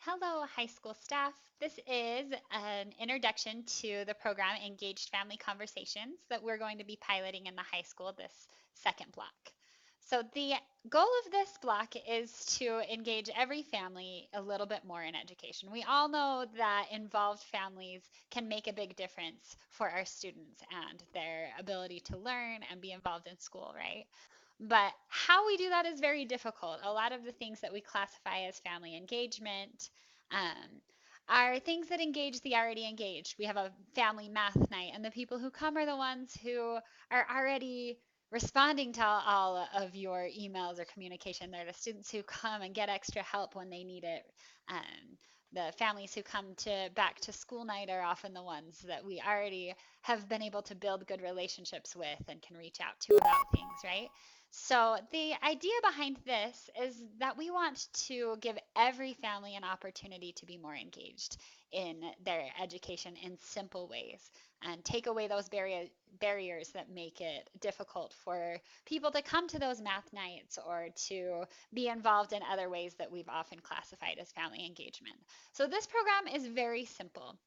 Hello, high school staff. This is an introduction to the program Engaged Family Conversations that we're going to be piloting in the high school this second block. So, the goal of this block is to engage every family a little bit more in education. We all know that involved families can make a big difference for our students and their ability to learn and be involved in school, right? But how we do that is very difficult. A lot of the things that we classify as family engagement um, are things that engage the already engaged. We have a family math night, and the people who come are the ones who are already responding to all of your emails or communication. They're the students who come and get extra help when they need it. The families who come to back to school night are often the ones that we already have been able to build good relationships with and can reach out to about things, right? So, the idea behind this is that we want to give every family an opportunity to be more engaged in their education in simple ways and take away those barriers that make it difficult for people to come to those math nights or to be involved in other ways that we've often classified as family engagement. So, this program is very simple.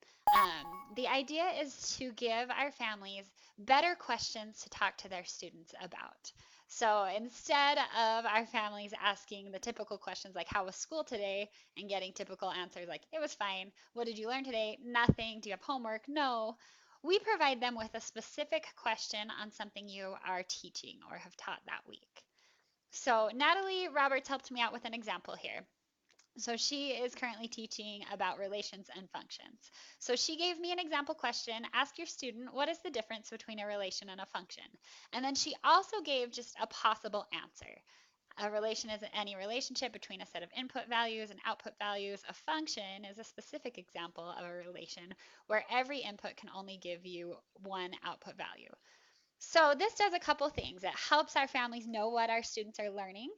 The idea is to give our families better questions to talk to their students about. So instead of our families asking the typical questions like, how was school today? And getting typical answers like, it was fine. What did you learn today? Nothing. Do you have homework? No. We provide them with a specific question on something you are teaching or have taught that week. So Natalie Roberts helped me out with an example here. So she is currently teaching about relations and functions. So she gave me an example question. Ask your student, what is the difference between a relation and a function? And then she also gave just a possible answer. A relation is any relationship between a set of input values and output values. A function is a specific example of a relation where every input can only give you one output value. So this does a couple things. It helps our families know what our students are learning.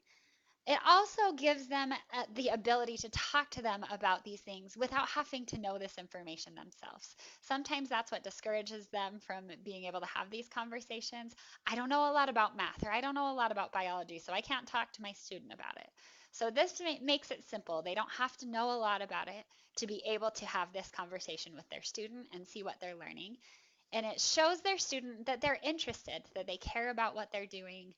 It also gives them the ability to talk to them about these things without having to know this information themselves. Sometimes that's what discourages them from being able to have these conversations. I don't know a lot about math or I don't know a lot about biology, so I can't talk to my student about it. So this makes it simple. They don't have to know a lot about it to be able to have this conversation with their student and see what they're learning, and it shows their student that they're interested, that they care about what they're doing,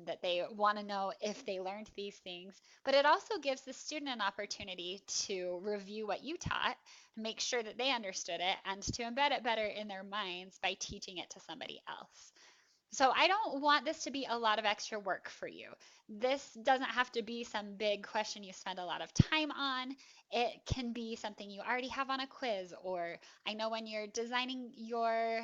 that they want to know if they learned these things. But it also gives the student an opportunity to review what you taught, make sure that they understood it, and to embed it better in their minds by teaching it to somebody else. So I don't want this to be a lot of extra work for you. This doesn't have to be some big question you spend a lot of time on. It can be something you already have on a quiz, or I know when you're designing your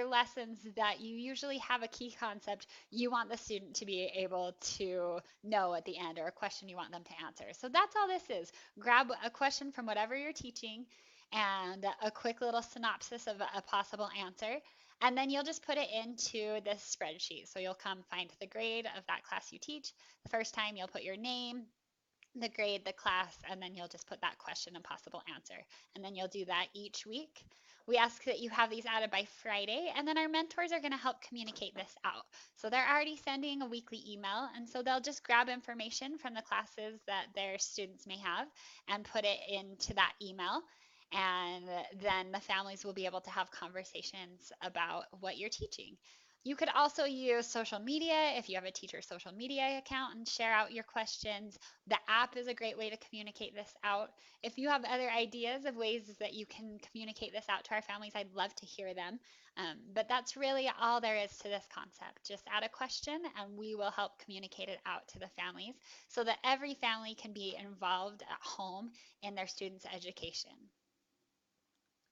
lessons that you usually have a key concept you want the student to be able to know at the end, or a question you want them to answer. So that's all this is. Grab a question from whatever you're teaching and a quick little synopsis of a possible answer, and then you'll just put it into this spreadsheet. So you'll come find the grade of that class you teach. The first time you'll put your name, the grade, the class, and then you'll just put that question and possible answer. And then you'll do that each week. We ask that you have these added by Friday, and then our mentors are going to help communicate this out. So they're already sending a weekly email, and so they'll just grab information from the classes that their students may have and put it into that email. And then the families will be able to have conversations about what you're teaching. You could also use social media if you have a teacher social media account and share out your questions. The app is a great way to communicate this out. If you have other ideas of ways that you can communicate this out to our families, I'd love to hear them. But that's really all there is to this concept. Just add a question and we will help communicate it out to the families so that every family can be involved at home in their students' education.